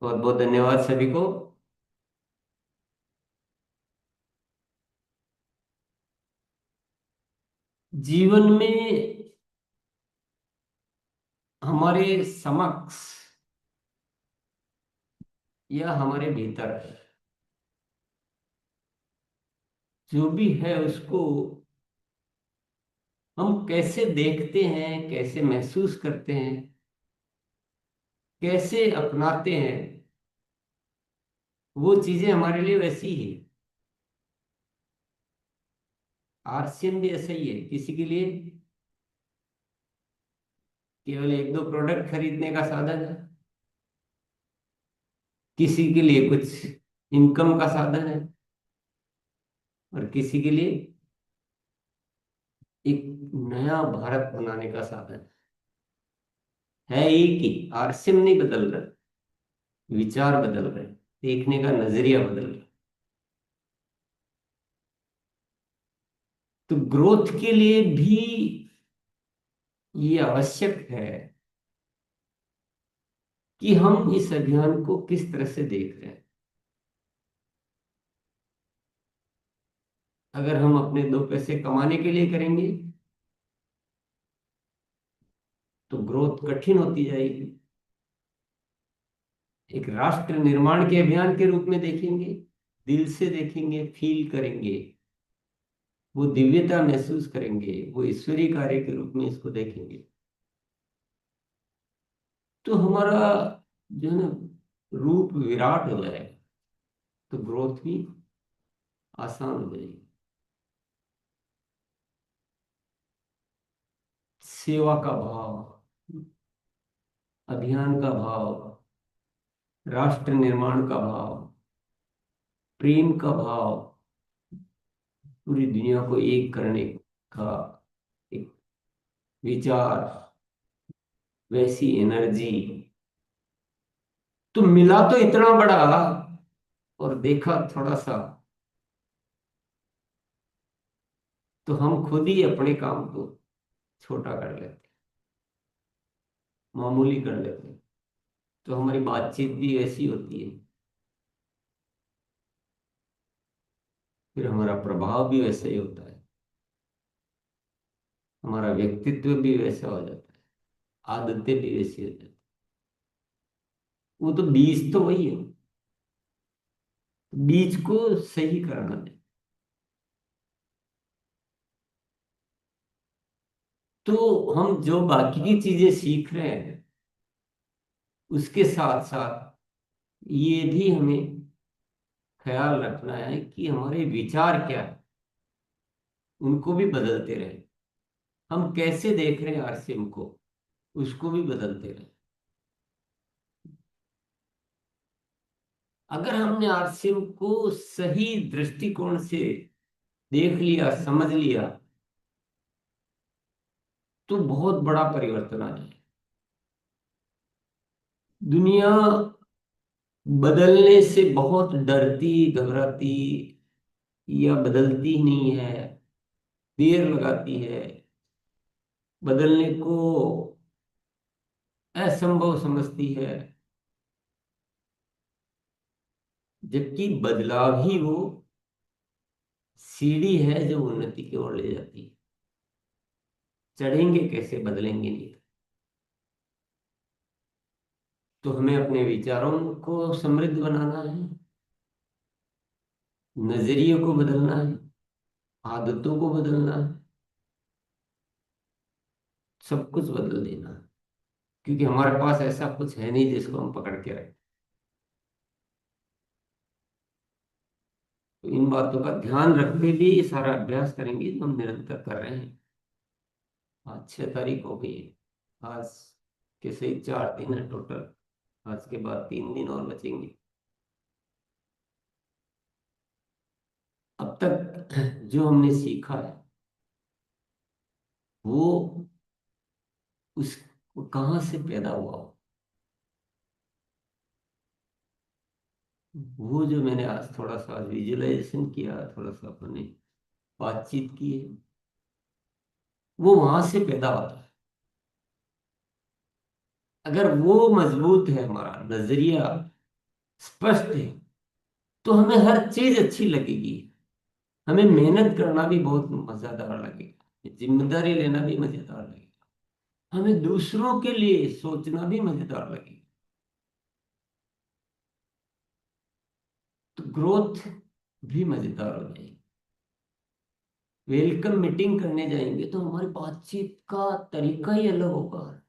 बहुत बहुत धन्यवाद सभी को। जीवन में हमारे समक्ष या हमारे भीतर जो भी है उसको हम कैसे देखते हैं, कैसे महसूस करते हैं, कैसे अपनाते हैं, वो चीजें हमारे लिए वैसी ही है। आरसीएम भी ऐसा ही है, किसी के लिए केवल एक दो प्रोडक्ट खरीदने का साधन है, किसी के लिए कुछ इनकम का साधन है, और किसी के लिए एक नया भारत बनाने का साधन है एक ही। आरसीएम नहीं बदल रहा, विचार बदल रहे, देखने का नजरिया बदल रहा। तो ग्रोथ के लिए भी ये आवश्यक है कि हम इस अभियान को किस तरह से देख रहे हैं। अगर हम अपने दो पैसे कमाने के लिए करेंगे तो ग्रोथ कठिन होती जाएगी। एक राष्ट्र निर्माण के अभियान के रूप में देखेंगे, दिल से देखेंगे, फील करेंगे, वो दिव्यता महसूस करेंगे, वो ईश्वरीय कार्य के रूप में इसको देखेंगे, तो हमारा जो है ना रूप विराट हो जाएगा। तो ग्रोथ भी आसान हो जाएगी। सेवा का भाव, अभियान का भाव, राष्ट्र निर्माण का भाव, प्रेम का भाव, पूरी दुनिया को एक करने का एक विचार, वैसी एनर्जी। तो मिला तो इतना बड़ा, और देखा थोड़ा सा, तो हम खुद ही अपने काम को छोटा कर लेते, मामूली कर लेते। तो हमारी बातचीत भी ऐसी होती है, फिर हमारा प्रभाव भी वैसा ही होता है, हमारा व्यक्तित्व भी वैसा हो जाता है, आदतें भी वैसी हो जाती। वो तो बीज तो वही है, बीज को सही करना है। तो हम जो बाकी की चीजें सीख रहे हैं उसके साथ साथ ये भी हमें ख्याल रखना है कि हमारे विचार क्या है, उनको भी बदलते रहे। हम कैसे देख रहे हैं आरसीएम को, उसको भी बदलते रहे। अगर हमने आरसीएम को सही दृष्टिकोण से देख लिया, समझ लिया, तो बहुत बड़ा परिवर्तन आ जाए। दुनिया बदलने से बहुत डरती, घबराती, या बदलती ही नहीं है, देर लगाती है, बदलने को असंभव समझती है। जबकि बदलाव ही वो सीढ़ी है जो उन्नति की ओर ले जाती है। चढ़ेंगे कैसे, बदलेंगे नहीं। तो हमें अपने विचारों को समृद्ध बनाना है, नजरिए को बदलना है, आदतों को बदलना है, सब कुछ बदल देना है। क्योंकि हमारे पास ऐसा कुछ है नहीं जिसको हम पकड़ के रखें। तो इन बातों का ध्यान रखते भी ये सारा अभ्यास करेंगे जो हम निरंतर कर रहे हैं। आज 6 तारीख हो गई है। आज के सही 4 दिन है टोटल। आज के बाद 3 दिन और बचेंगे। अब तक जो हमने सीखा है वो उस वो कहाँ से पैदा हुआ हो, वो जो मैंने आज थोड़ा सा विजुअलाइजेशन किया, थोड़ा सा अपने बातचीत की है, वो वहां से पैदा होता है। अगर वो मजबूत है हमारा नजरिया, स्पष्ट है, तो हमें हर चीज अच्छी लगेगी। हमें मेहनत करना भी बहुत मजेदार लगेगा, जिम्मेदारी लेना भी मजेदार लगेगा, हमें दूसरों के लिए सोचना भी मजेदार लगेगा। तो ग्रोथ भी मजेदार हो जाएगी। वेलकम मीटिंग करने जाएंगे तो हमारी बातचीत का तरीका ही अलग होगा।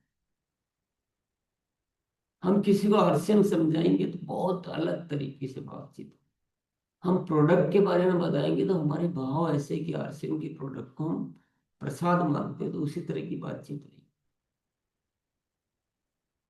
हम किसी को आरसीएम समझाएंगे तो बहुत अलग तरीके से बातचीत। हम प्रोडक्ट के बारे में बताएंगे तो हमारे भाव ऐसे कि आरसीएम की प्रोडक्ट को हम प्रसाद मानते हैं, तो उसी तरह की बातचीत होगी।